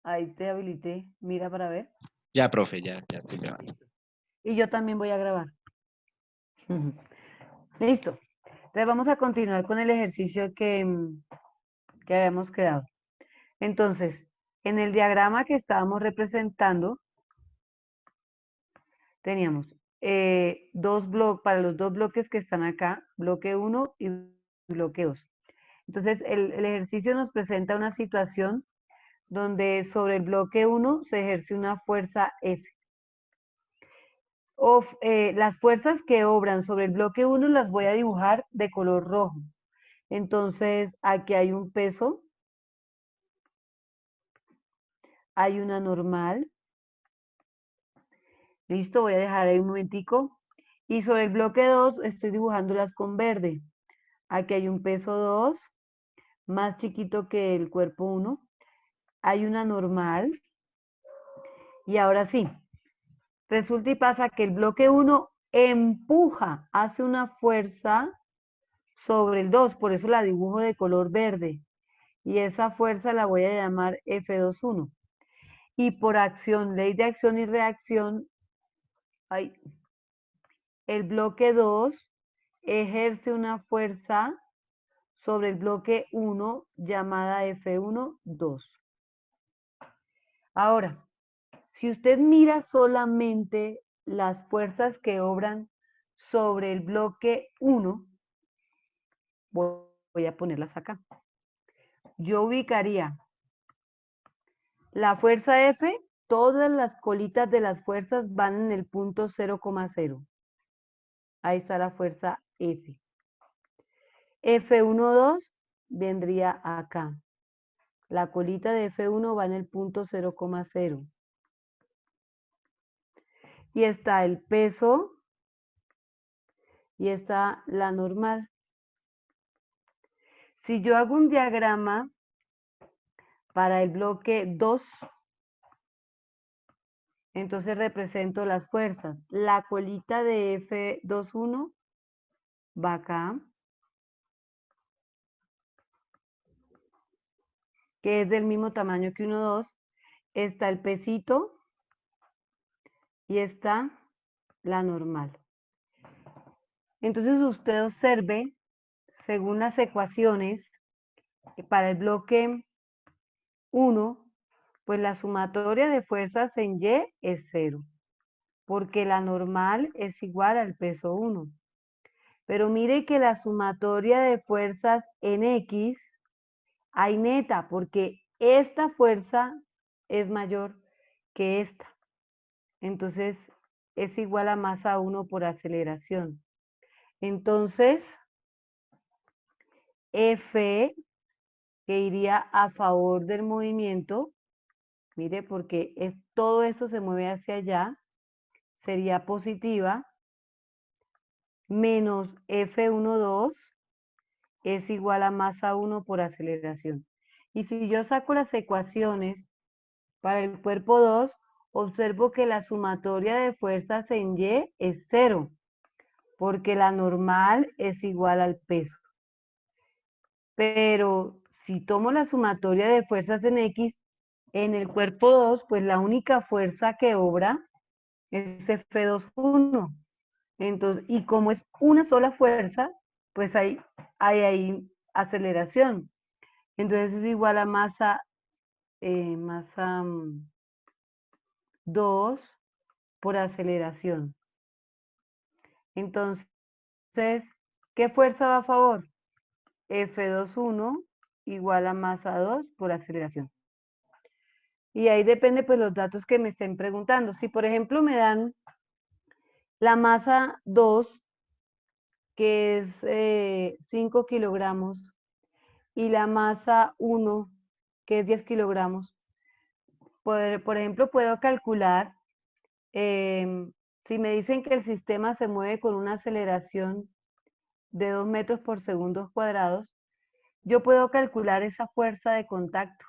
Ahí te habilité. Mira para ver. Ya, profe, ya estoy grabando. Y yo también voy a grabar. Ujú. Listo. Entonces vamos a continuar con el ejercicio que habíamos quedado. Entonces, en el diagrama que estábamos representando, teníamos dos bloques, para los dos bloques que están acá, bloque 1 y bloque 2. Entonces, el ejercicio nos presenta una situación donde sobre el bloque 1 se ejerce una fuerza F. Las fuerzas que obran sobre el bloque 1 las voy a dibujar de color rojo. Entonces, aquí hay un peso, hay una normal. Listo, voy a dejar ahí un momentico. Y sobre el bloque 2 estoy dibujándolas con verde. Aquí hay un peso 2, más chiquito que el cuerpo 1. Hay una normal. Y ahora sí, resulta y pasa que el bloque 1 empuja, hace una fuerza sobre el 2, por eso la dibujo de color verde. Y esa fuerza la voy a llamar F21. Y por acción, ley de acción y reacción, ay, el bloque 2 ejerce una fuerza sobre el bloque 1 llamada F1,2. Ahora, si usted mira solamente las fuerzas que obran sobre el bloque 1, voy a ponerlas acá. Yo ubicaría la fuerza F, todas las colitas de las fuerzas van en el punto 0,0. Ahí está la fuerza F. F1,2 vendría acá. La colita de F1 va en el punto 0,0. Y está el peso y está la normal. Si yo hago un diagrama para el bloque 2, entonces represento las fuerzas. La colita de F21 va acá, que es del mismo tamaño que 1,2. Está el pesito y está la normal. Entonces usted observe, según las ecuaciones, para el bloque 1, pues la sumatoria de fuerzas en Y es 0, porque la normal es igual al peso 1. Pero mire que la sumatoria de fuerzas en X hay neta, porque esta fuerza es mayor que esta. Entonces es igual a masa 1 por aceleración. Entonces, F, que iría a favor del movimiento, mire, porque todo esto se mueve hacia allá, sería positiva, menos F1,2 es igual a masa 1 por aceleración. Y si yo saco las ecuaciones para el cuerpo 2, observo que la sumatoria de fuerzas en Y es 0, porque la normal es igual al peso. Pero si tomo la sumatoria de fuerzas en X, en el cuerpo 2, pues la única fuerza que obra es F21. Entonces, y como es una sola fuerza, pues hay aceleración. Entonces es igual a masa 2 por aceleración. Entonces, ¿qué fuerza va a favor? F21 igual a masa 2 por aceleración. Y ahí depende pues los datos que me estén preguntando. Si por ejemplo me dan la masa 2, que es 5 kilogramos, y la masa 1, que es 10 kilogramos, por ejemplo puedo calcular, si me dicen que el sistema se mueve con una aceleración de 2 metros por segundo cuadrados, yo puedo calcular esa fuerza de contacto.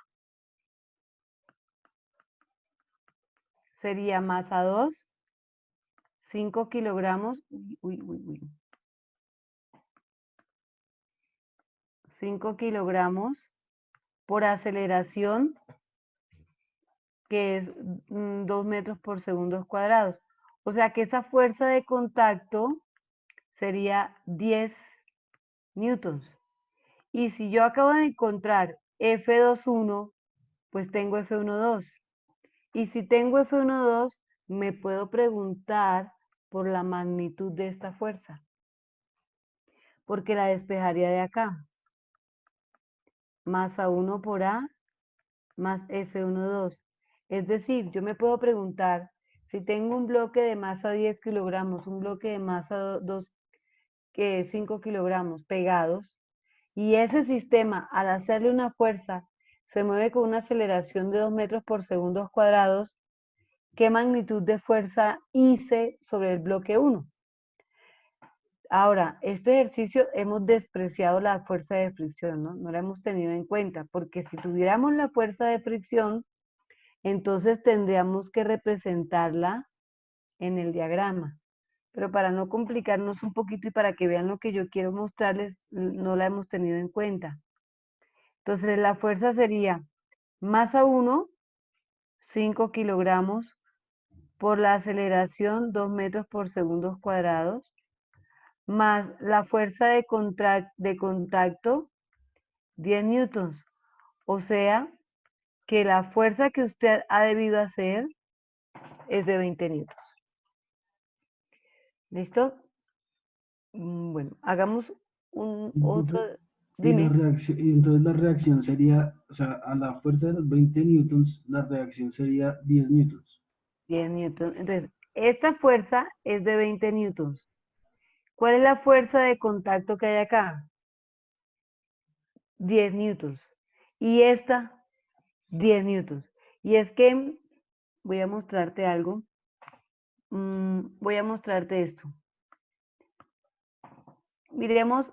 Sería masa 2, 5 kilogramos, 5 kilogramos por aceleración que es 2 metros por segundos cuadrados. O sea que esa fuerza de contacto sería 10 newtons. Y si yo acabo de encontrar F21, pues tengo F12. Y si tengo F12, me puedo preguntar por la magnitud de esta fuerza, porque la despejaría de acá. Masa 1 por A más F12. Es decir, yo me puedo preguntar si tengo un bloque de masa 10 kilogramos, un bloque de masa 2, que 5 kilogramos pegados, y ese sistema, al hacerle una fuerza, se mueve con una aceleración de 2 metros por segundos cuadrados, ¿qué magnitud de fuerza hice sobre el bloque 1? Ahora, este ejercicio hemos despreciado la fuerza de fricción, ¿no? No la hemos tenido en cuenta, porque si tuviéramos la fuerza de fricción, entonces tendríamos que representarla en el diagrama. Pero para no complicarnos un poquito y para que vean lo que yo quiero mostrarles, no la hemos tenido en cuenta. Entonces la fuerza sería masa 1, 5 kilogramos, por la aceleración 2 metros por segundos cuadrados, más la fuerza de contacto 10 newtons. O sea que la fuerza que usted ha debido hacer es de 20 newtons. ¿Listo? Bueno, hagamos un otro. Profe, y la Dime. reacción, y entonces la reacción sería, o sea, a la fuerza de los 20 newtons, la reacción sería 10 newtons. 10 newtons. Entonces, esta fuerza es de 20 newtons. ¿Cuál es la fuerza de contacto que hay acá? 10 newtons. Y esta, 10 newtons. Y es que voy a mostrarte algo. Voy a mostrarte esto. Miremos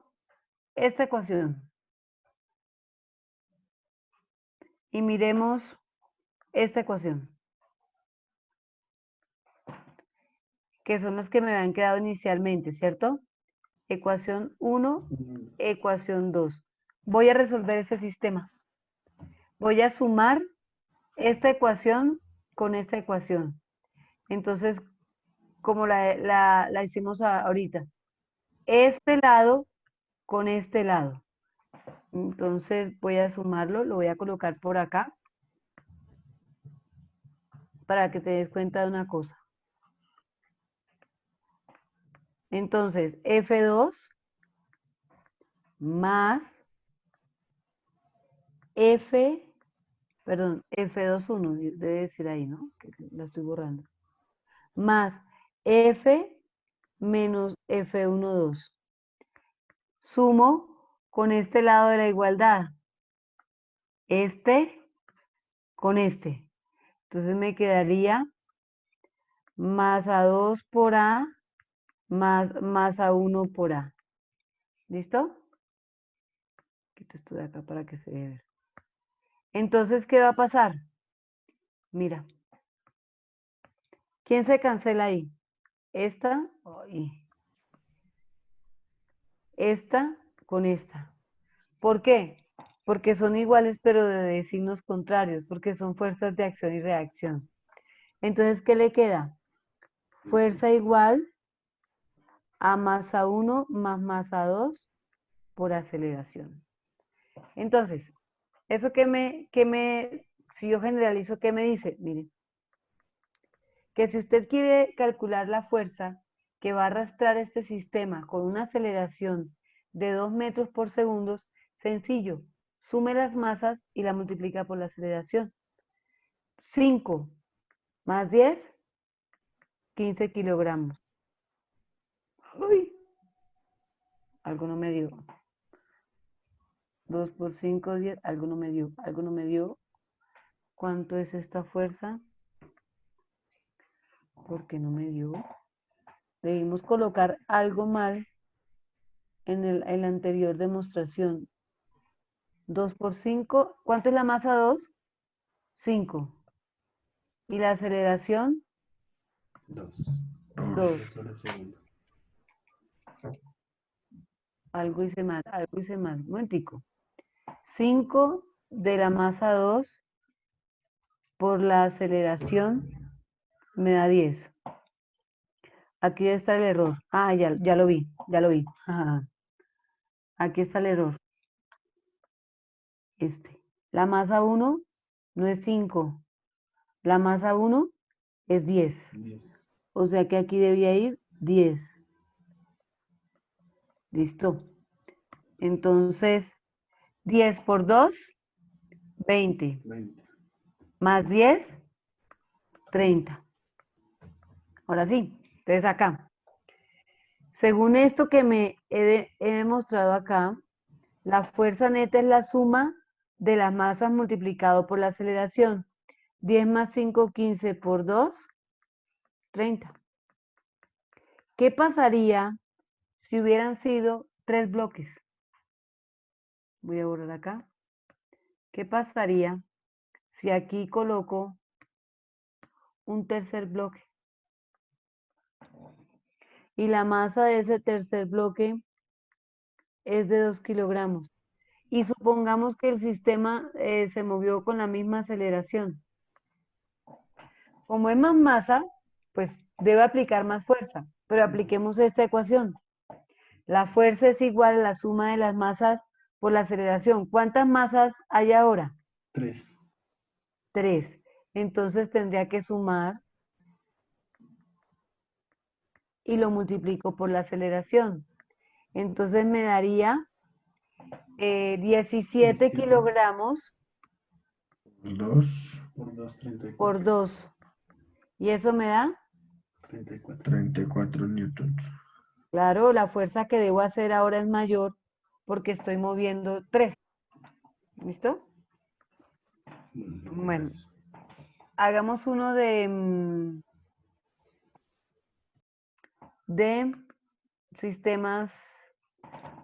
esta ecuación. Y miremos esta ecuación, que son las que me habían quedado inicialmente, ¿cierto? Ecuación 1, ecuación 2. Voy a resolver ese sistema. Voy a sumar esta ecuación con esta ecuación. Entonces, como la hicimos ahorita, este lado con este lado. Entonces voy a sumarlo, lo voy a colocar por acá para que te des cuenta de una cosa. Entonces, F2 más F21, debe decir ahí, ¿no? Que lo estoy borrando. Más F menos F12. Sumo con este lado de la igualdad. Este con este. Entonces me quedaría masa 2 por A más masa 1 por A. ¿Listo? Quito esto de acá para que se vea. Entonces, ¿qué va a pasar? Mira. ¿Quién se cancela ahí? Esta, esta con esta. ¿Por qué? Porque son iguales pero de signos contrarios, porque son fuerzas de acción y reacción. Entonces, ¿qué le queda? Fuerza igual a masa 1 más masa 2 por aceleración. Entonces, eso si yo generalizo, ¿qué me dice? Miren, que si usted quiere calcular la fuerza que va a arrastrar este sistema con una aceleración de 2 metros por segundo, sencillo, sume las masas y la multiplica por la aceleración. 5 más 10, 15 kilogramos. Uy, algo no me dio. 2 por 5, 10, algo no me dio, algo no me dio. ¿Cuánto es esta fuerza? ¿Por qué no me dio? Debimos colocar algo mal en la anterior demostración. 2 por 5, ¿cuánto es la masa 2? 5. ¿Y la aceleración? 2. 2. Algo hice mal, algo hice mal. Un momentico. 5 de la masa 2 por la aceleración me da 10. Aquí está el error. Ah, ya lo vi, ya lo vi. Ajá. Aquí está el error. La masa 1 no es 5. La masa 1 es 10. 10. O sea que aquí debía ir 10. ¿Listo? Entonces, 10 por 2, 20. 20. Más 10, 30. Ahora sí, entonces acá. Según esto que he demostrado acá, la fuerza neta es la suma de las masas multiplicado por la aceleración. 10 más 5, 15 por 2, 30. ¿Qué pasaría si hubieran sido 3 bloques? Voy a borrar acá. ¿Qué pasaría si aquí coloco un tercer bloque? Y la masa de ese tercer bloque es de 2 kilogramos. Y supongamos que el sistema se movió con la misma aceleración. Como es más masa, pues debe aplicar más fuerza. Pero apliquemos esta ecuación. La fuerza es igual a la suma de las masas por la aceleración. ¿Cuántas masas hay ahora? 3. 3. Entonces tendría que sumar y lo multiplico por la aceleración. Entonces me daría 17 kilogramos 2, Por 2, 34. por 2. ¿Y eso me da? 34. 34 newtons. Claro, la fuerza que debo hacer ahora es mayor porque estoy moviendo 3. ¿Listo? Bueno, hagamos uno de sistemas,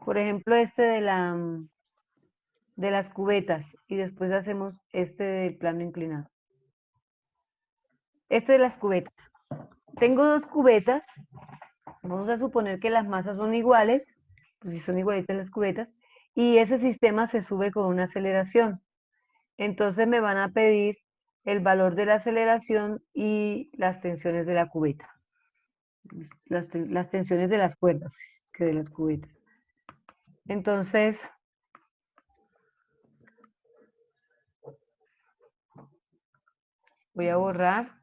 por ejemplo, este de las cubetas y después hacemos este del plano inclinado. Este de las cubetas. Tengo 2 cubetas. Vamos a suponer que las masas son iguales, pues si son igualitas las cubetas, y ese sistema se sube con una aceleración. Entonces me van a pedir el valor de la aceleración y las tensiones de la cubeta. Las tensiones de las cuerdas, que de las cubetas. Entonces, voy a borrar.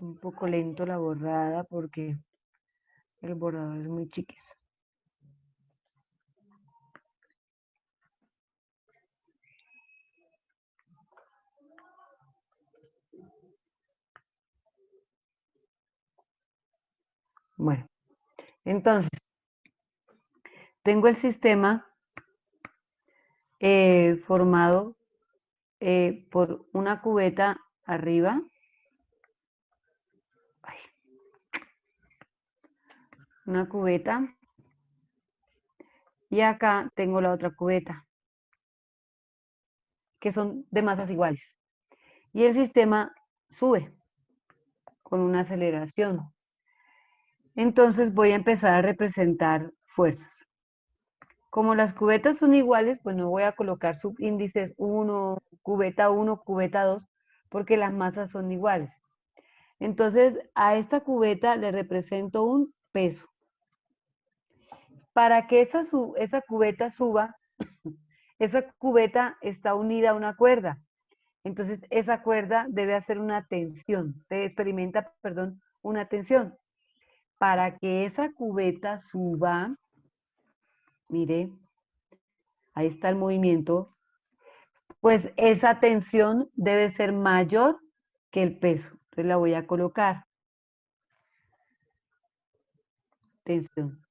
Un poco lento la borrada porque el borrador es muy chiquis. Bueno, entonces, tengo el sistema formado por una cubeta arriba. Una cubeta. Y acá tengo la otra cubeta, que son de masas iguales. Y el sistema sube con una aceleración. Entonces voy a empezar a representar fuerzas. Como las cubetas son iguales, pues no voy a colocar subíndices 1, cubeta 1, cubeta 2, porque las masas son iguales. Entonces a esta cubeta le represento un peso. Para que esa cubeta suba, esa cubeta está unida a una cuerda. Entonces esa cuerda debe hacer una tensión, experimenta, perdón, una tensión. Para que esa cubeta suba, mire, ahí está el movimiento, pues esa tensión debe ser mayor que el peso. Entonces la voy a colocar. Tensión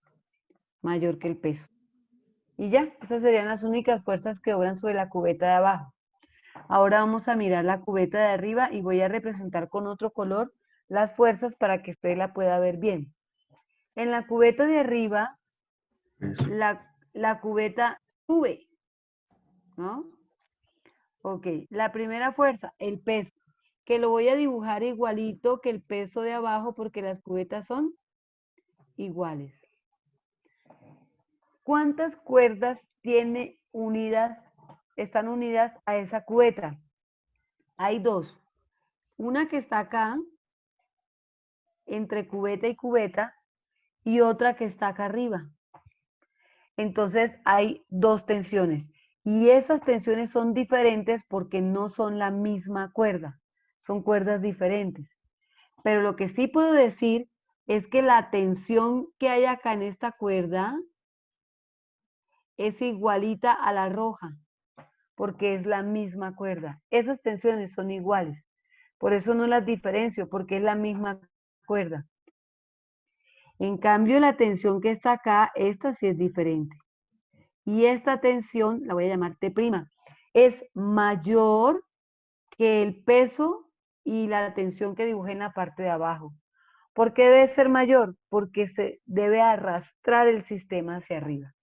mayor que el peso. Y ya, esas serían las únicas fuerzas que obran sobre la cubeta de abajo. Ahora vamos a mirar la cubeta de arriba y voy a representar con otro color las fuerzas para que usted la pueda ver bien. En la cubeta de arriba, Eso. la cubeta sube, ¿no? Ok, la primera fuerza, el peso, que lo voy a dibujar igualito que el peso de abajo porque las cubetas son iguales. ¿Cuántas cuerdas tiene unidas, están unidas a esa cubeta? Hay dos. Una que está acá, entre cubeta y cubeta, y otra que está acá arriba. Entonces hay dos tensiones. Y esas tensiones son diferentes porque no son la misma cuerda. Son cuerdas diferentes. Pero lo que sí puedo decir es que la tensión que hay acá en esta cuerda es igualita a la roja, porque es la misma cuerda. Esas tensiones son iguales. Por eso no las diferencio, porque es la misma cuerda. En cambio, la tensión que está acá, esta sí es diferente. Y esta tensión, la voy a llamar T', es mayor que el peso y la tensión que dibujé en la parte de abajo. ¿Por qué debe ser mayor? Porque se debe arrastrar el sistema hacia arriba.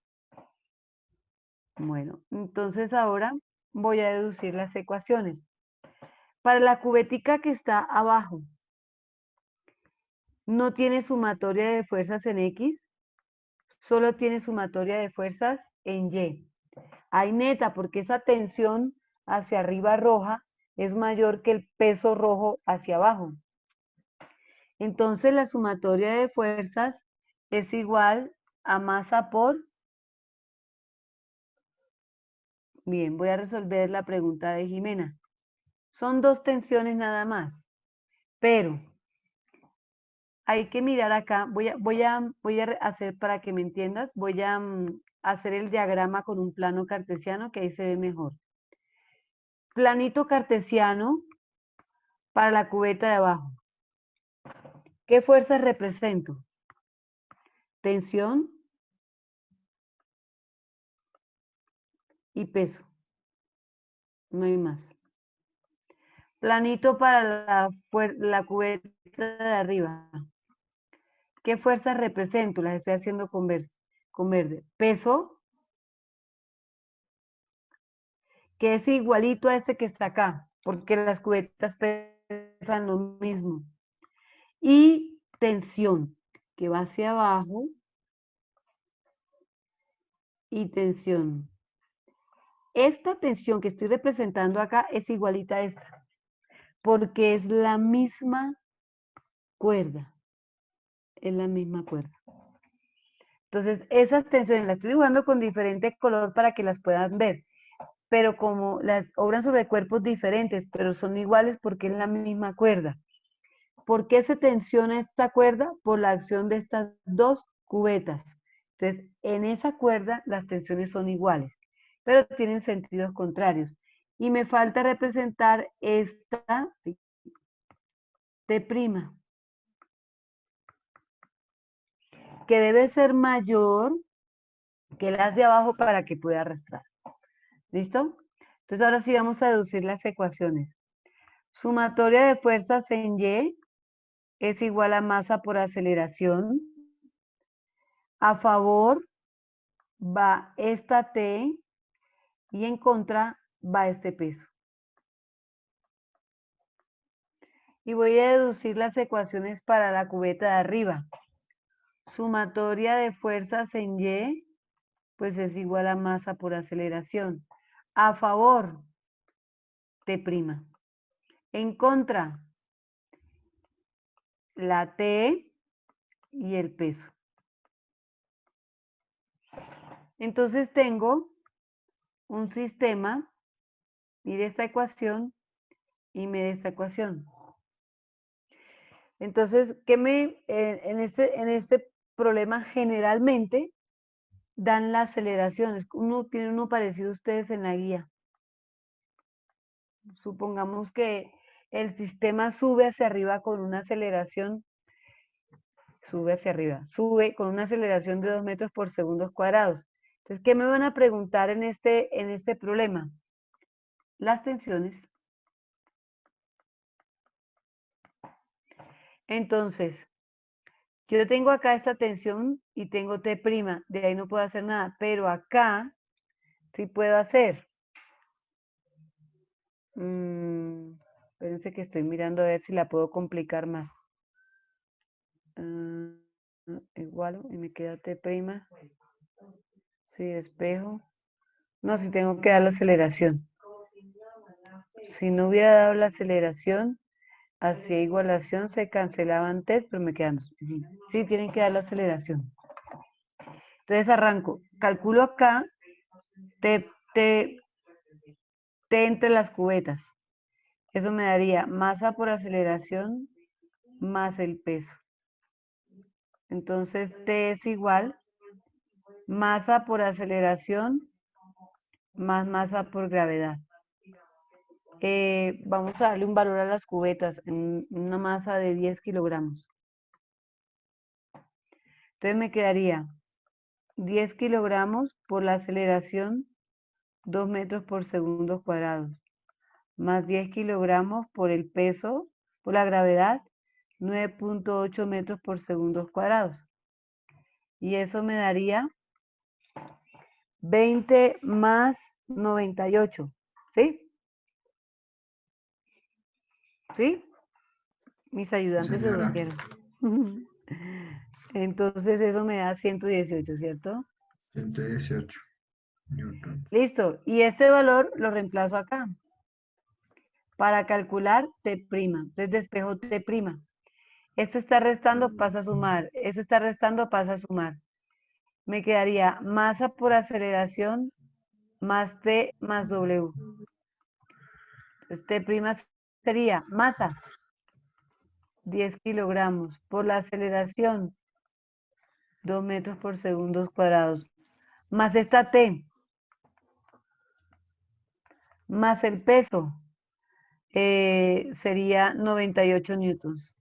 Bueno, entonces ahora voy a deducir las ecuaciones. Para la cubetica que está abajo, no tiene sumatoria de fuerzas en X, solo tiene sumatoria de fuerzas en Y. Hay neta, porque esa tensión hacia arriba roja es mayor que el peso rojo hacia abajo. Entonces la sumatoria de fuerzas es igual a masa por... Bien, voy a resolver la pregunta de Jimena. Son dos tensiones nada más, pero hay que mirar acá. Voy a hacer, para que me entiendas, voy a hacer el diagrama con un plano cartesiano, que ahí se ve mejor. Planito cartesiano para la cubeta de abajo. ¿Qué fuerzas represento? Tensión y peso. No hay más. Planito para la cubeta de arriba. ¿Qué fuerzas represento? Las estoy haciendo con verde. Peso, que es igualito a ese que está acá, porque las cubetas pesan lo mismo. Y tensión, que va hacia abajo, y tensión. Esta tensión que estoy representando acá es igualita a esta, porque es la misma cuerda. Es la misma cuerda. Entonces, esas tensiones las estoy dibujando con diferente color para que las puedan ver. Pero como las obran sobre cuerpos diferentes, pero son iguales porque es la misma cuerda. ¿Por qué se tensiona esta cuerda? Por la acción de estas dos cubetas. Entonces, en esa cuerda las tensiones son iguales, pero tienen sentidos contrarios. Y me falta representar esta T', que debe ser mayor que las de abajo para que pueda arrastrar. ¿Listo? Entonces ahora sí vamos a deducir las ecuaciones. Sumatoria de fuerzas en Y es igual a masa por aceleración. A favor va esta T y en contra va este peso. Y voy a deducir las ecuaciones para la cubeta de arriba. Sumatoria de fuerzas en Y, pues es igual a masa por aceleración. A favor, T'. En contra, la T y el peso. Entonces tengo un sistema, mire esta ecuación y mire esta ecuación. Entonces, en este problema generalmente dan las aceleraciones. Tiene uno parecido a ustedes en la guía. Supongamos que el sistema sube hacia arriba con una aceleración, sube con una aceleración de 2 metros por segundo cuadrados. Entonces, ¿qué me van a preguntar en este problema? Las tensiones. Entonces, Yo tengo acá esta tensión y tengo T', de ahí no puedo hacer nada, pero acá sí puedo hacer. Espérense que estoy mirando a ver si la puedo complicar más. Igual y me queda T'. Sí, despejo. No, si tengo que dar la aceleración. Si no hubiera dado la aceleración, hacía igualación, se cancelaban test, pero me quedan dos. Sí, tienen que dar la aceleración. Entonces arranco. Calculo acá T entre las cubetas. Eso me daría masa por aceleración más el peso. Entonces T es igual masa por aceleración más masa por gravedad. Vamos a darle un valor a las cubetas en una masa de 10 kilogramos. Entonces me quedaría 10 kilogramos por la aceleración 2 metros por segundo cuadrados, más 10 kilogramos por el peso, por la gravedad, 9.8 metros por segundos cuadrados. Y eso me daría 20 más 98, ¿sí? ¿Sí? Mis ayudantes se Señora, durmieron. Entonces eso me da 118, ¿cierto? 118 newton. Listo. Y este valor lo reemplazo acá para calcular T'. Entonces despejo T'. Esto está restando, pasa a sumar. Esto está restando, pasa a sumar. Me quedaría masa por aceleración más T más W. Entonces T' sería masa, 10 kilogramos, por la aceleración, 2 metros por segundos cuadrados, más esta T, más el peso, sería 98 newtons.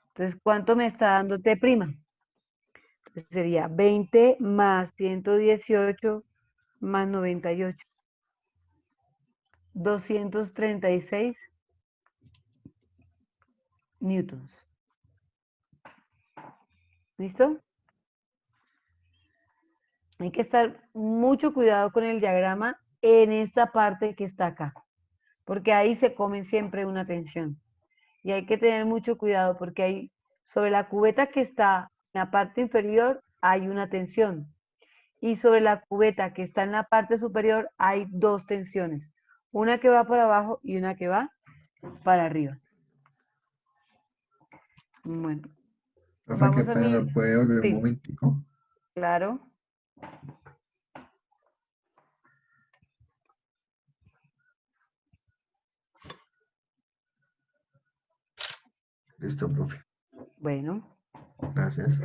Entonces, ¿cuánto me está dando T'? Entonces sería 20 más 118 más 98. 236 newtons. ¿Listo? Hay que estar mucho cuidado con el diagrama en esta parte que está acá, porque ahí se comen siempre una tensión. Y hay que tener mucho cuidado porque ahí, sobre la cubeta que está en la parte inferior, hay una tensión. Y sobre la cubeta que está en la parte superior, hay dos tensiones. Una que va para abajo y una que va para arriba. Bueno, Profe, qué vamos a pena, ¿me mirar. puede volver un Sí, momentico? claro. Listo, profe. Bueno, Gracias.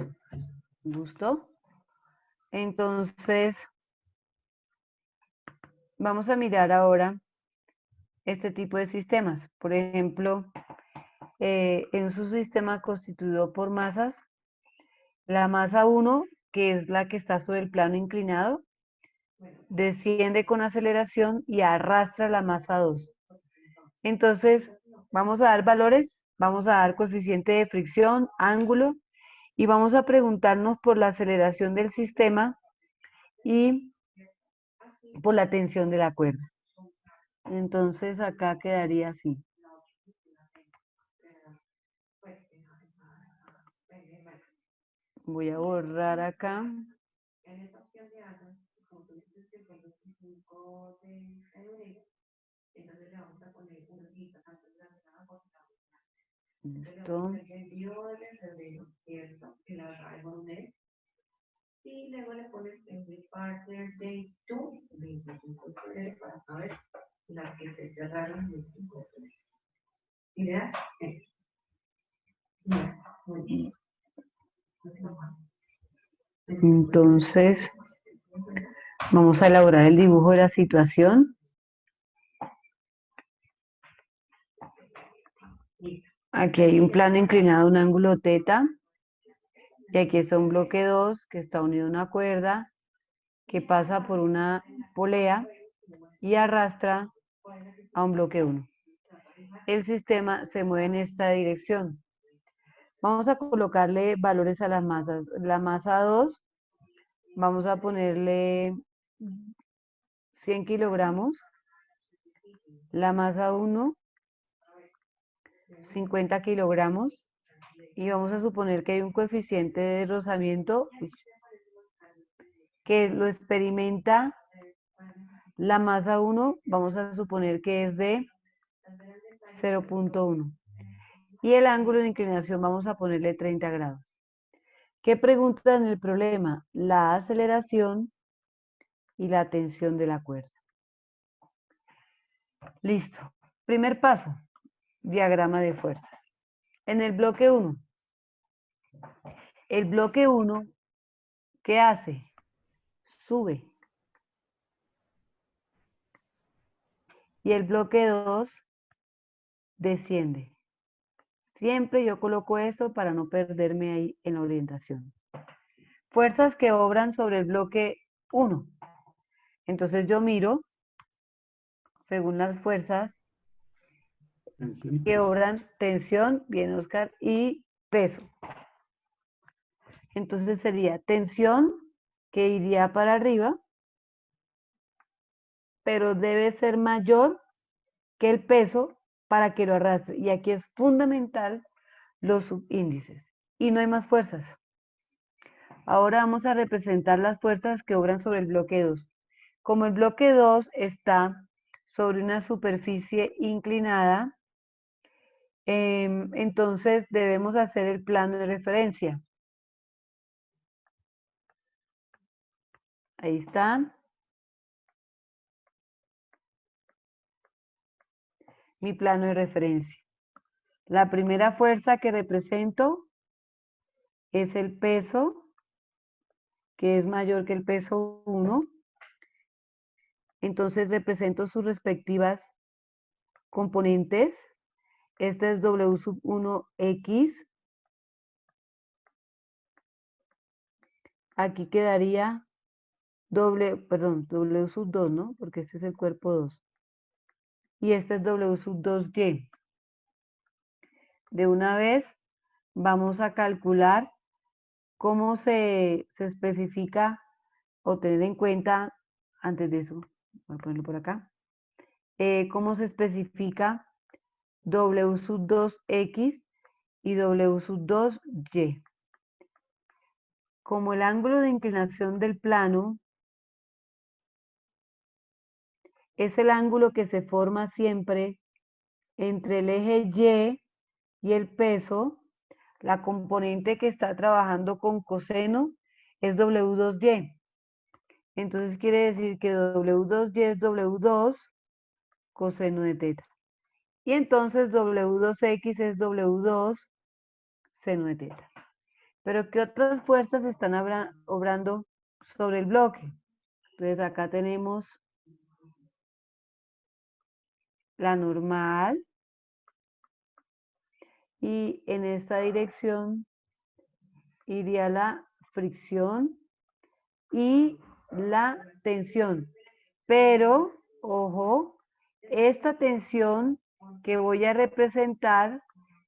gusto. Entonces, vamos a mirar ahora este tipo de sistemas. Por ejemplo, en su sistema constituido por masas, la masa 1, que es la que está sobre el plano inclinado, desciende con aceleración y arrastra la masa 2. Entonces, vamos a dar valores, vamos a dar coeficiente de fricción, ángulo, y vamos a preguntarnos por la aceleración del sistema y por la tensión de la cuerda. Entonces, acá quedaría así. Voy a borrar acá. Listo. Entonces, vamos a elaborar el dibujo de la situación. Aquí hay un plano inclinado, un ángulo θ. Y aquí está un bloque 2 que está unido a una cuerda que pasa por una polea y arrastra a un bloque 1. El sistema se mueve en esta dirección. Vamos a colocarle valores a las masas. La masa 2, vamos a ponerle 100 kilogramos. La masa 1, 50 kilogramos. Y vamos a suponer que hay un coeficiente de rozamiento que lo experimenta la masa 1, vamos a suponer que es de 0.1. Y el ángulo de inclinación vamos a ponerle 30 grados. ¿Qué pregunta en el problema? La aceleración y la tensión de la cuerda. Listo. Primer paso, diagrama de fuerzas. En el bloque 1. El bloque 1, ¿qué hace? Sube. Y el bloque 2 desciende. Siempre yo coloco eso para no perderme ahí en la orientación. Fuerzas que obran sobre el bloque 1. Entonces yo miro, según las fuerzas Tensión y que peso. obran, tensión, bien Oscar, y peso. Entonces sería tensión que iría para arriba, pero debe ser mayor que el peso para que lo arrastre. Y aquí es fundamental los subíndices. Y no hay más fuerzas. Ahora vamos a representar las fuerzas que obran sobre el bloque 2. Como el bloque 2 está sobre una superficie inclinada, entonces debemos hacer el plano de referencia. Ahí está. Mi plano de referencia. La primera fuerza que represento es el peso, que es mayor que el peso 1. Entonces represento sus respectivas componentes. Este es W sub 1X. Aquí quedaría W sub 2, ¿no? Porque este es el cuerpo 2. Y este es W sub 2Y. De una vez vamos a calcular cómo se especifica o tener en cuenta, antes de eso, voy a ponerlo por acá, cómo se especifica W sub 2X y W sub 2Y. Como el ángulo de inclinación del plano es el ángulo que se forma siempre entre el eje Y el peso, la componente que está trabajando con coseno es W2Y. Entonces quiere decir que W2Y es W2 coseno de teta. Y entonces W2X es W2 seno de teta. Pero ¿qué otras fuerzas están obrando sobre el bloque? Entonces acá tenemos la normal y en esta dirección iría la fricción y la tensión. Pero, ojo, esta tensión que voy a representar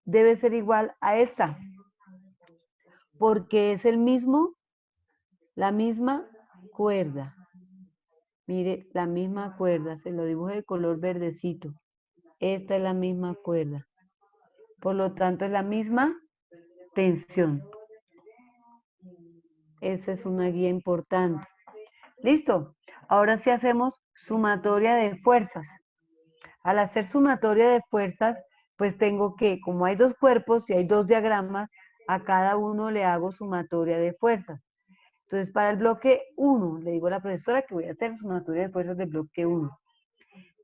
debe ser igual a esta, porque es la misma cuerda. Mire, la misma cuerda, se lo dibujo de color verdecito. Esta es la misma cuerda. Por lo tanto, es la misma tensión. Esa es una guía importante. ¿Listo? Ahora sí hacemos sumatoria de fuerzas. Al hacer sumatoria de fuerzas, pues tengo que, como hay dos cuerpos y hay dos diagramas, a cada uno le hago sumatoria de fuerzas. Entonces, para el bloque 1, le digo a la profesora que voy a hacer sumatoria de fuerzas del bloque 1.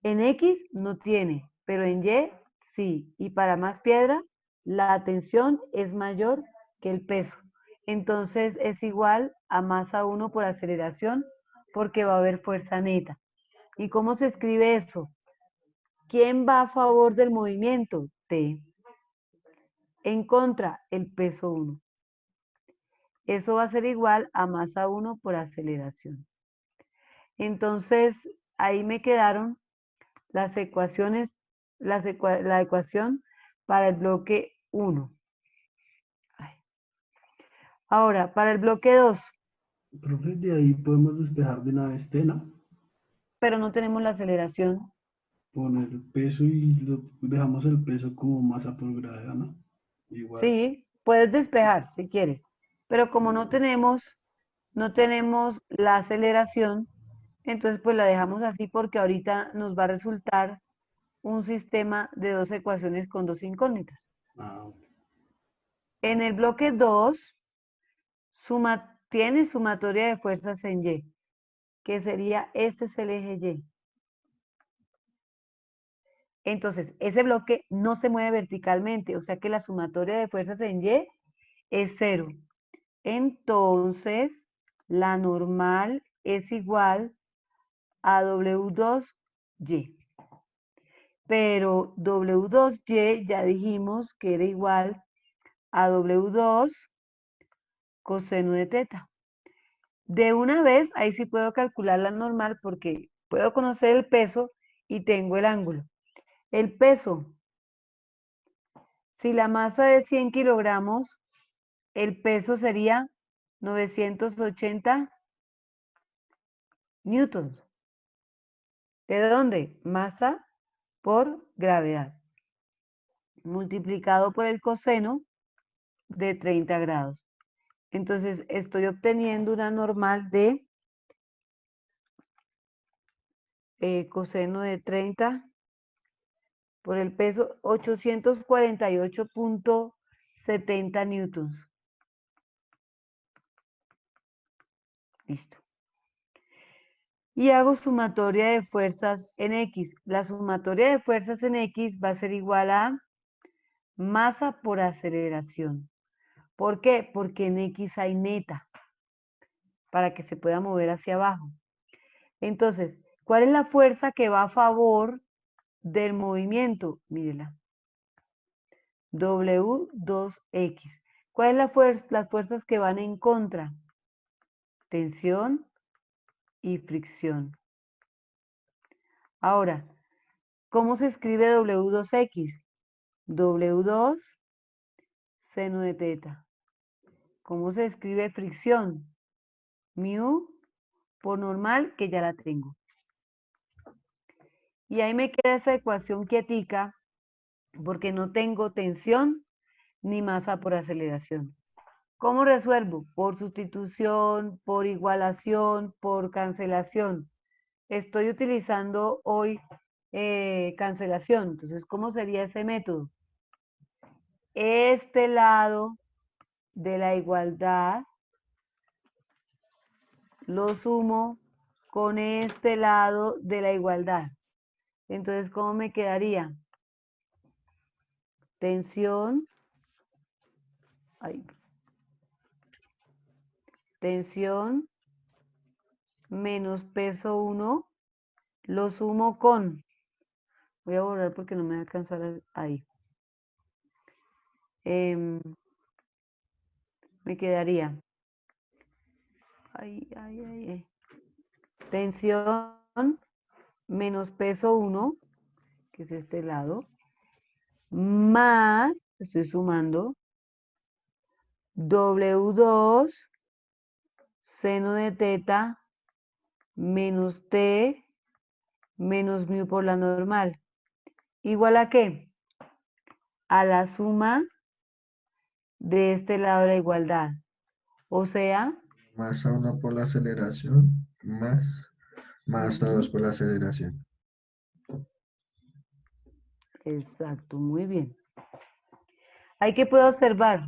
En X no tiene, pero en Y sí. Y para más piedra, la tensión es mayor que el peso. Entonces, es igual a masa 1 por aceleración, porque va a haber fuerza neta. ¿Y cómo se escribe eso? ¿Quién va a favor del movimiento? T. En contra, el peso 1. Eso va a ser igual a masa 1 por aceleración. Entonces, ahí me quedaron las ecuaciones, la ecuación para el bloque 1. Ahora, para el bloque 2, Profe, de ahí podemos despejar de una vez T, ¿no? pero no tenemos la aceleración. Poner peso y dejamos el peso como masa por gravedad, ¿no? Igual. Sí, puedes despejar si quieres, pero como no tenemos la aceleración, entonces pues la dejamos así porque ahorita nos va a resultar un sistema de dos ecuaciones con dos incógnitas. Ah, ok. En el bloque 2, tiene sumatoria de fuerzas en Y, que sería, este es el eje Y. Entonces, ese bloque no se mueve verticalmente, o sea que la sumatoria de fuerzas en Y es 0. Entonces, la normal es igual a W2Y. Pero W2Y ya dijimos que era igual a W2 coseno de teta. De una vez, ahí sí puedo calcular la normal porque puedo conocer el peso y tengo el ángulo. El peso, si la masa es 100 kilogramos, el peso sería 980 newtons. ¿De dónde? Masa por gravedad, multiplicado por el coseno de 30 grados. Entonces, estoy obteniendo una normal de coseno de 30 por el peso 848.70 newtons. Listo. Y hago sumatoria de fuerzas en X. La sumatoria de fuerzas en X va a ser igual a masa por aceleración. ¿Por qué? Porque en X hay neta, para que se pueda mover hacia abajo. Entonces, ¿cuál es la fuerza que va a favor del movimiento? Mírela. W2X. ¿Cuál es las fuerzas que van en contra? Tensión y fricción. Ahora, ¿cómo se escribe W2X? W2 seno de teta. ¿Cómo se escribe fricción? Mu por normal, que ya la tengo. Y ahí me queda esa ecuación quietica porque no tengo tensión ni masa por aceleración. ¿Cómo resuelvo? Por sustitución, por igualación, por cancelación. Estoy utilizando hoy cancelación. Entonces, ¿cómo sería ese método? Este lado de la igualdad lo sumo con este lado de la igualdad. Entonces, ¿cómo me quedaría? Tensión. Tensión menos peso 1 lo sumo con, voy a borrar porque no me va a alcanzar ahí. Me quedaría tensión menos peso 1, que es este lado, más, estoy sumando, W2 seno de teta menos T menos mu por la normal. ¿Igual a qué? A la suma de este lado de la igualdad. O sea, Masa 1 por la aceleración, más masa 2 por la aceleración. exacto, muy bien. Hay que puedo observar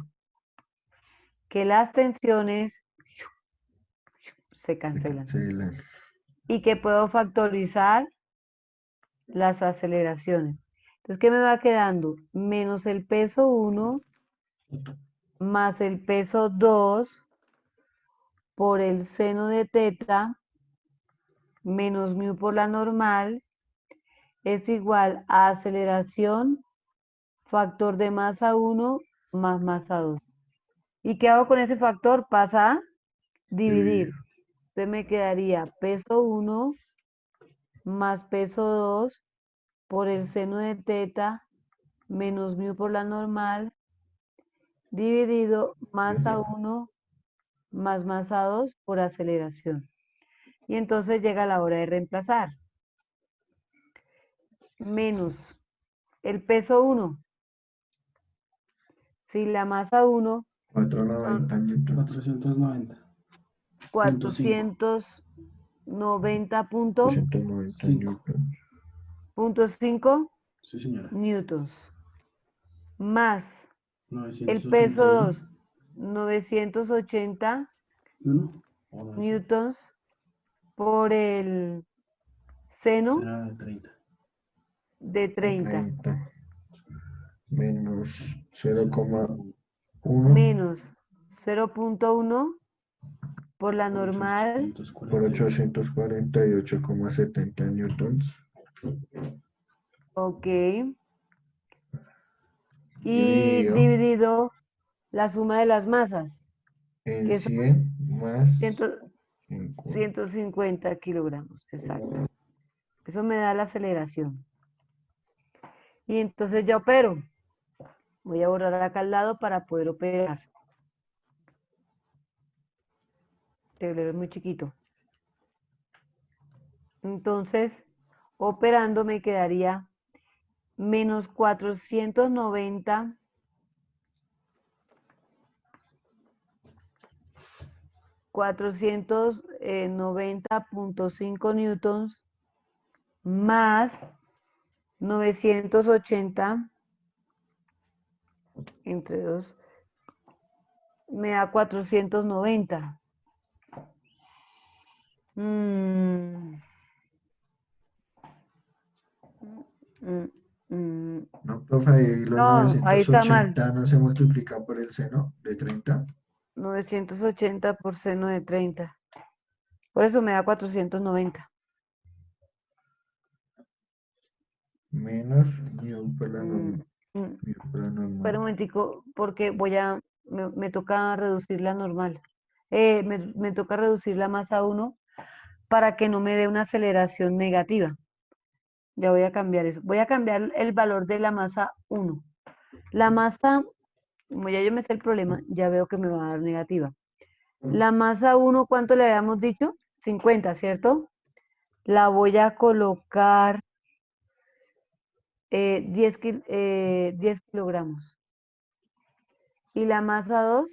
que las tensiones se cancelan Excelente. y que puedo factorizar las aceleraciones. Entonces, ¿qué me va quedando? Menos el peso 1 más el peso 2 por el seno de teta menos mu por la normal es igual a aceleración factor de masa 1 más masa 2. ¿Y qué hago con ese factor? Pasa a dividir. Entonces me quedaría peso 1 más peso 2 por el seno de teta menos mu por la normal dividido masa 1 más masa 2 por aceleración. Y entonces llega la hora de reemplazar. Menos el peso 1. Si la masa 1 490 newtons. 490. 490 punto 290 Cinco. newtons. 5 Sí, señora. newtons. Más el 981. peso 2, 980 ¿Uno? O no, newtons por el seno será de 30. de 30 30 menos 0,1 menos 0.1 por la normal por 848,70 newtons. Ok. Y Dividido dividido la suma de las masas, en que son 100 más 150 50. kilogramos, exacto. Eso me da la aceleración. Y entonces ya opero. Voy a borrar acá al lado para poder operar. El tablero es muy chiquito. Entonces, operando me quedaría menos 490 490.5 newtons más 980 entre 2 me da 490. Mm, mm, mm. No, profe, ahí los No, ahí está mal. 980 no se multiplica por el seno de 30. 980 por seno de 30. Por eso me da 490. Menos newton por la Mm, normal. mm. Newton por la Espera un normal. momentico, porque me toca reducir la normal. Me toca reducir la masa 1 para que no me dé una aceleración negativa. Ya voy a cambiar eso. Voy a cambiar el valor de la masa 1. La masa, como ya yo me sé el problema, ya veo que me va a dar negativa. La masa 1, ¿cuánto le habíamos dicho? 50, ¿cierto? La voy a colocar 10 kilogramos. Y la masa 2,